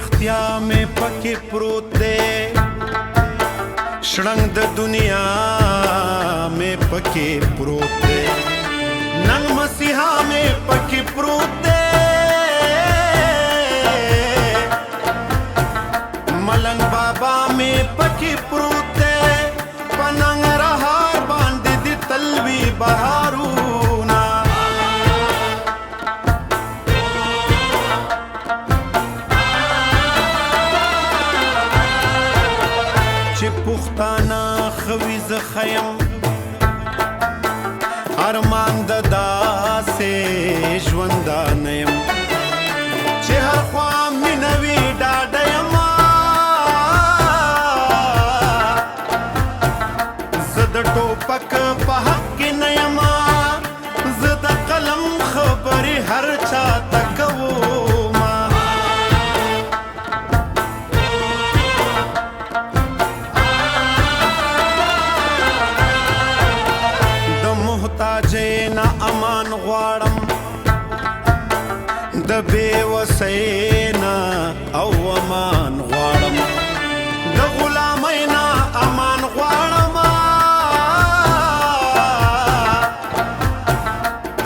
رختیا میں پکې پروت دی شړنګ د دنیا میں پکې پروت دی ننګ مسیحا میں پکې پروت دی ملنګ بابا میں پکې پروت دی پننګ رهار باندې د تلوي بهارونه چې پښتانه خوي زه خیم ارمان د داسې ژوندانه یم چې هر خوا مینه وي ډاډه یم زه د ټوپک په حق کې نه یم زه د قلم خبرې هر چا ته کوم محتاجینا امان غواړم د بېوسینا او امان غواړم د غلامینا امان غواړم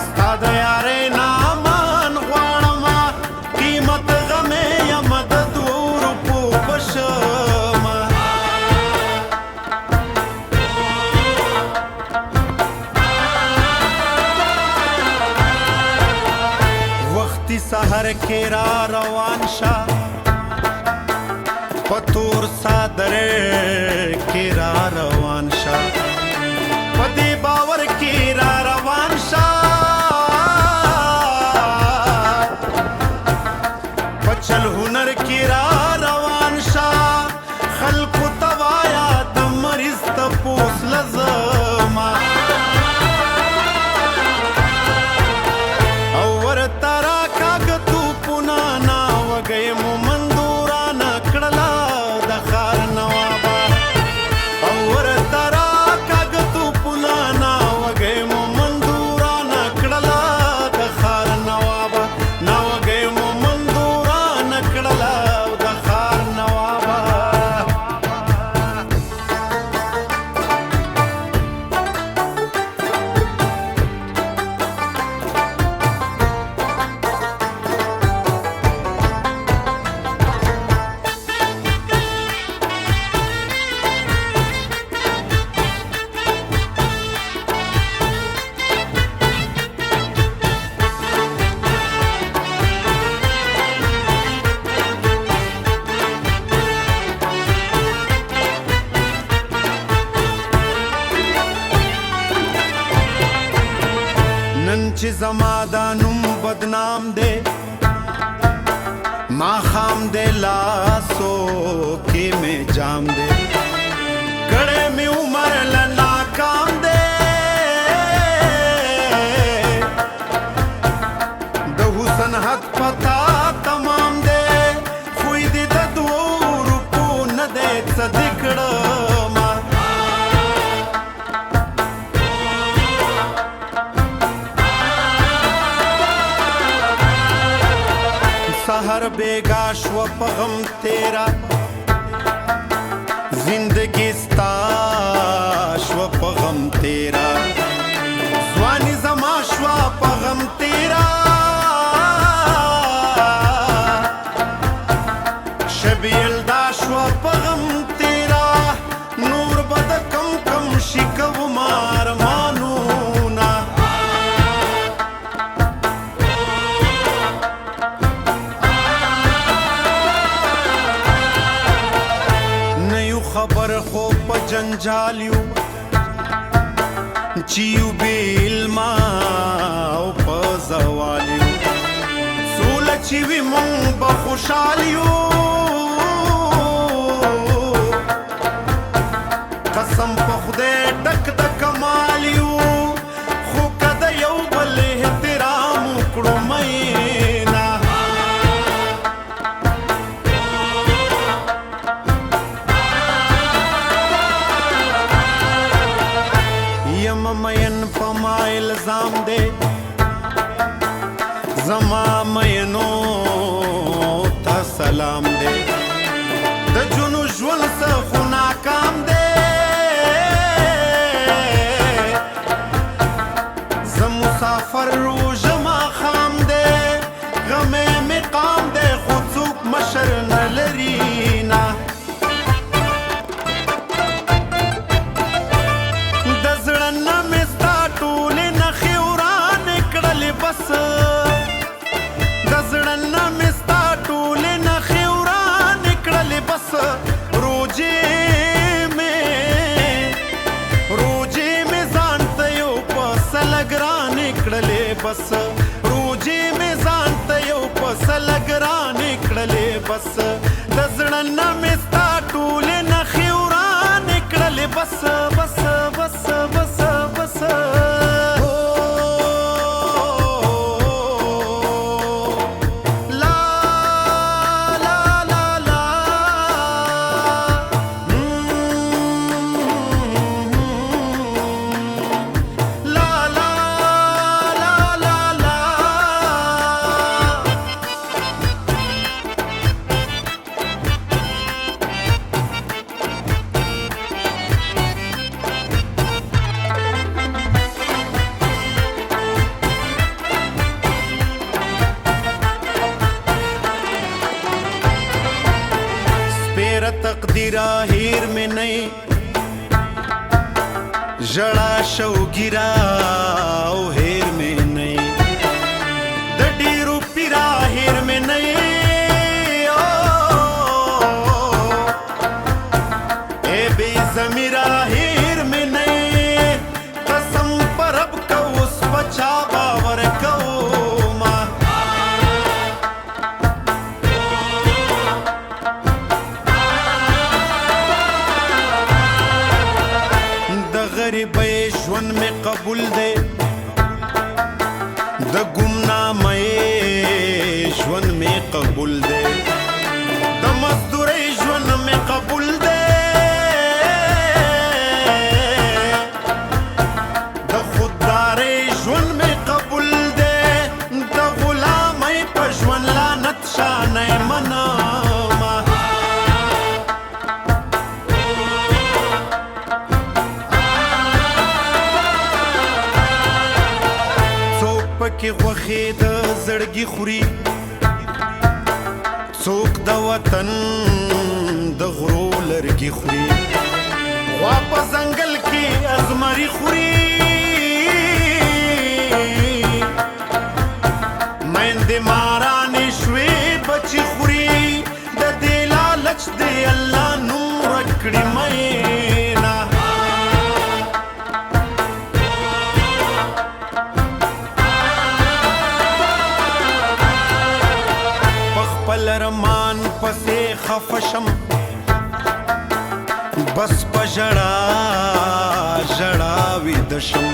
ستا د یارینا امان غواړم قیمت غمې یم د دوو روپو په شمه سحر کې را روان شا پتور صادر کې را روان شا پدې باور کې را روان شا پچل هنر کې را روان شا خلق توایا د مریض تپوس لزما نن چې زما دا نوم بدنام دی ما خام دی لاسو کې مې جام دی کړه مې عمر له ناکام دی د حسن حد پتا تمام دی خوی دې د دوو روپو نه دی څه دې کړم سحر بیگا شو پغم تیرا زندگی ستا شو پغم تیرا زوانی زما شو پغم تیرا شبیل دا شو پغم تیرا نور بد کم کم شکو مار مانونا خبر خو په جنجالیو چیو بیلما او په زوالیو سوله چې وي مونږ به خوشحالیو قسم په خدای ډک د کمالیو خو که د یو بل احترام وکړو مینا مین پما الزام دے زما مینو تا سلام دے بس روجې مې ځان ته یو پسه لږ رانې کړلې بس د زړه نه مې ستا ټولې نښې ورانې کړلې بس بس بس بس بس تقدیرا هیر میں نہیں جڑا شوگیرا او هیر میں نہیں د ډیرو پیرا هیر میں نہیں اے بے زمیرا هیر میں نہیں قسم پر اب کو اس بچا باور کو غریبۍ ژوند مې قبول دی د ګمنامۍ ژوند مې قبول دی د مزدورۍ ژوند مې قبول دی د خوددارۍ ژوند مې قبول دی د غلامۍ په ژوند لعنت شانۍ منم پکې غوښې د زړګي خوري څوک د وطن د غرو لرګي خوري غوا په ځنګل کې ازمري خوري میندې مارانې شوې بچي خوري د دې لالچ دی الله نوم ورکړي مینا لرمان پسې خفشم بس په ژړا ژړا ویده شم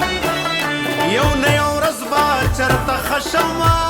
یو نه یو ورځ به چرته ښه شم